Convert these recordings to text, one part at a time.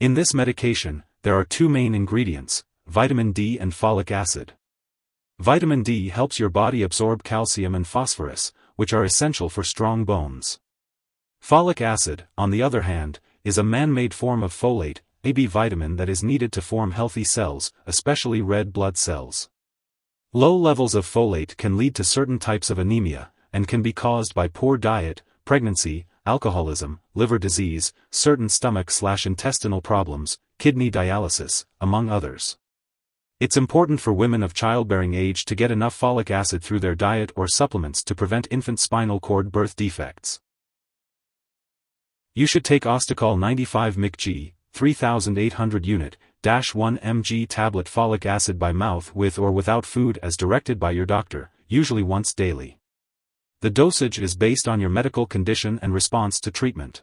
In this medication, there are two main ingredients, vitamin D and folic acid. Vitamin D helps your body absorb calcium and phosphorus, which are essential for strong bones. Folic acid, on the other hand, is a man-made form of folate, a B vitamin that is needed to form healthy cells, especially red blood cells. Low levels of folate can lead to certain types of anemia, and can be caused by poor diet, pregnancy, alcoholism, liver disease, certain stomach/intestinal problems, kidney dialysis, among others. It's important for women of childbearing age to get enough folic acid through their diet or supplements to prevent infant spinal cord birth defects. You should take Ostachol 95 mg, 3,800 unit, -1 mg tablet folic acid by mouth with or without food as directed by your doctor, usually once daily. The dosage is based on your medical condition and response to treatment.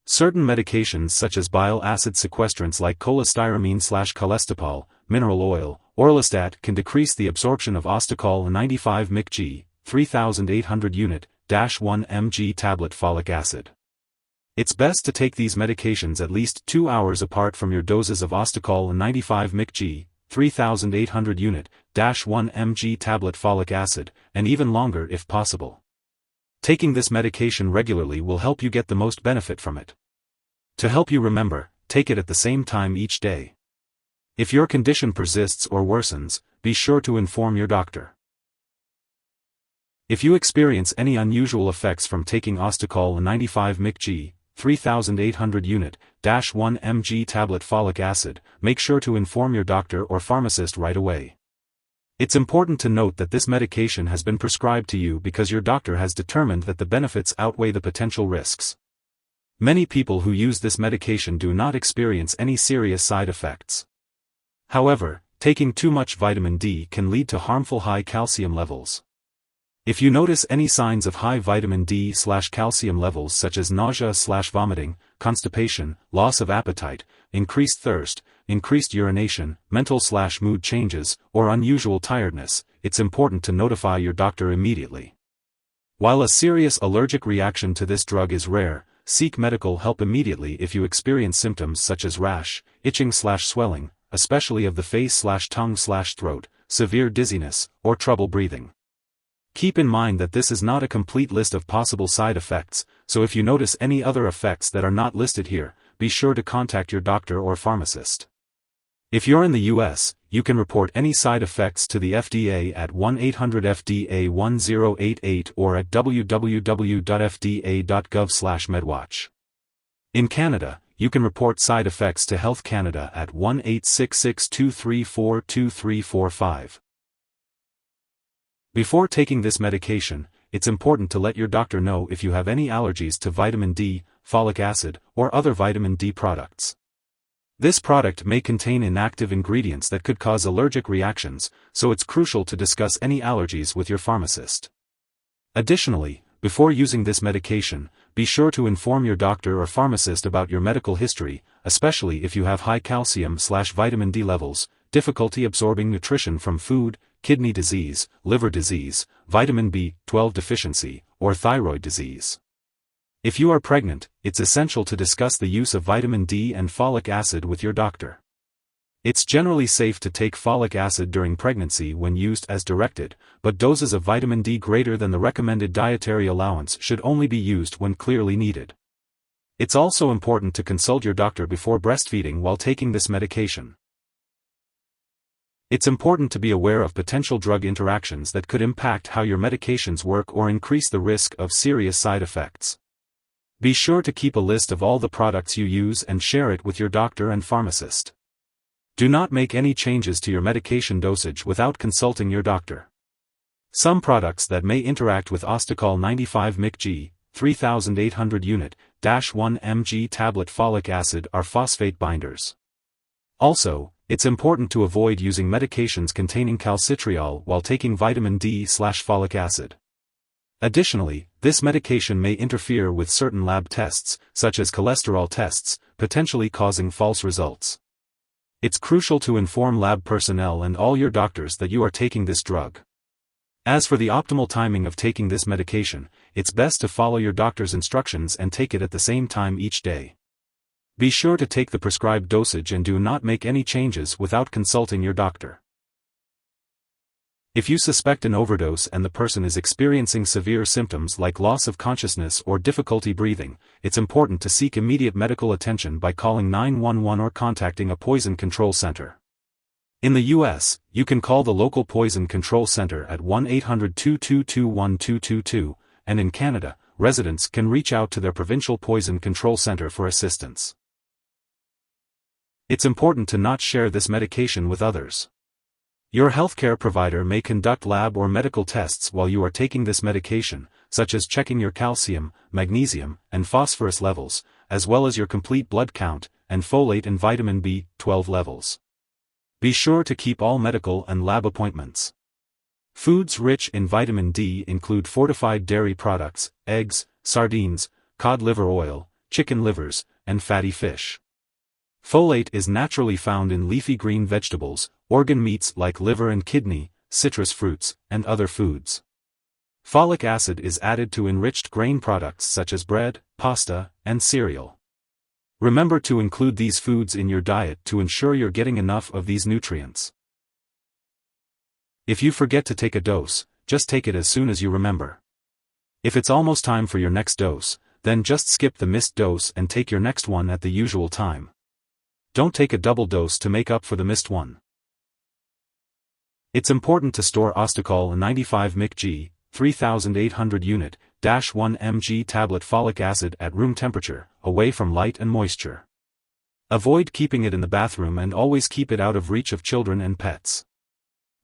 Certain medications such as bile acid sequestrants like cholestyramine/cholestyramine, mineral oil, orlistat can decrease the absorption of Ostachol 95 mg, 3,800 unit, -1 mg tablet folic acid. It's best to take these medications at least 2 hours apart from your doses of Ostachol 95 mg, 3,800 unit, -1 mg tablet folic acid, and even longer if possible. Taking this medication regularly will help you get the most benefit from it. To help you remember, take it at the same time each day. If your condition persists or worsens, be sure to inform your doctor. If you experience any unusual effects from taking Ostachol 95 mg, 3,800 unit, -1 mg tablet folic acid, make sure to inform your doctor or pharmacist right away. It's important to note that this medication has been prescribed to you because your doctor has determined that the benefits outweigh the potential risks. Many people who use this medication do not experience any serious side effects. However, taking too much vitamin D can lead to harmful high calcium levels. If you notice any signs of high vitamin D/calcium levels such as nausea/vomiting, constipation, loss of appetite, increased thirst, increased urination, mental/mood changes, or unusual tiredness, it's important to notify your doctor immediately. While a serious allergic reaction to this drug is rare, seek medical help immediately if you experience symptoms such as rash, itching/swelling, especially of the face/tongue/throat, severe dizziness, or trouble breathing. Keep in mind that this is not a complete list of possible side effects, so if you notice any other effects that are not listed here, be sure to contact your doctor or pharmacist. If you're in the US, you can report any side effects to the FDA at 1-800-FDA-1088 or at www.fda.gov/medwatch. In Canada, you can report side effects to Health Canada at 1-866-234-2345. Before taking this medication, it's important to let your doctor know if you have any allergies to vitamin D, folic acid, or other vitamin D products. This product may contain inactive ingredients that could cause allergic reactions, so it's crucial to discuss any allergies with your pharmacist. Additionally, before using this medication, be sure to inform your doctor or pharmacist about your medical history, especially if you have high calcium/vitamin D levels, difficulty absorbing nutrition from food, kidney disease, liver disease, vitamin B12 deficiency, or thyroid disease. If you are pregnant, it's essential to discuss the use of vitamin D and folic acid with your doctor. It's generally safe to take folic acid during pregnancy when used as directed, but doses of vitamin D greater than the recommended dietary allowance should only be used when clearly needed. It's also important to consult your doctor before breastfeeding while taking this medication. It's important to be aware of potential drug interactions that could impact how your medications work or increase the risk of serious side effects. Be sure to keep a list of all the products you use and share it with your doctor and pharmacist. Do not make any changes to your medication dosage without consulting your doctor. Some products that may interact with Ostachol 95 mg, 3,800 unit, -1 mg tablet folic acid are phosphate binders. Also, it's important to avoid using medications containing calcitriol while taking vitamin D/folic acid. Additionally, this medication may interfere with certain lab tests, such as cholesterol tests, potentially causing false results. It's crucial to inform lab personnel and all your doctors that you are taking this drug. As for the optimal timing of taking this medication, it's best to follow your doctor's instructions and take it at the same time each day. Be sure to take the prescribed dosage and do not make any changes without consulting your doctor. If you suspect an overdose and the person is experiencing severe symptoms like loss of consciousness or difficulty breathing, it's important to seek immediate medical attention by calling 911 or contacting a poison control center. In the U.S., you can call the local poison control center at 1-800-222-1222, and in Canada, residents can reach out to their provincial poison control center for assistance. It's important to not share this medication with others. Your healthcare provider may conduct lab or medical tests while you are taking this medication, such as checking your calcium, magnesium, and phosphorus levels, as well as your complete blood count, and folate and vitamin B12 levels. Be sure to keep all medical and lab appointments. Foods rich in vitamin D include fortified dairy products, eggs, sardines, cod liver oil, chicken livers, and fatty fish. Folate is naturally found in leafy green vegetables, organ meats like liver and kidney, citrus fruits, and other foods. Folic acid is added to enriched grain products such as bread, pasta, and cereal. Remember to include these foods in your diet to ensure you're getting enough of these nutrients. If you forget to take a dose, just take it as soon as you remember. If it's almost time for your next dose, then just skip the missed dose and take your next one at the usual time. Don't take a double dose to make up for the missed one. It's important to store Ostachol 95 mcg, 3800 unit, -1 mg tablet folic acid at room temperature, away from light and moisture. Avoid keeping it in the bathroom and always keep it out of reach of children and pets.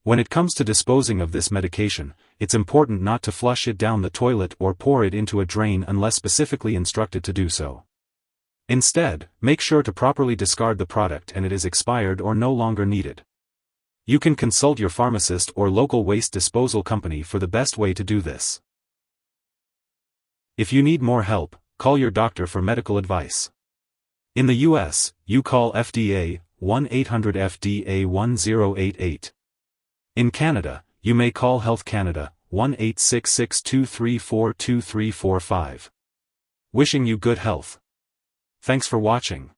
When it comes to disposing of this medication, it's important not to flush it down the toilet or pour it into a drain unless specifically instructed to do so. Instead, make sure to properly discard the product and it is expired or no longer needed. You can consult your pharmacist or local waste disposal company for the best way to do this. If you need more help, call your doctor for medical advice. In the US, you call FDA, 1-800-FDA-1088. In Canada, you may call Health Canada, 1-866-234-2345. Wishing you good health. Thanks for watching.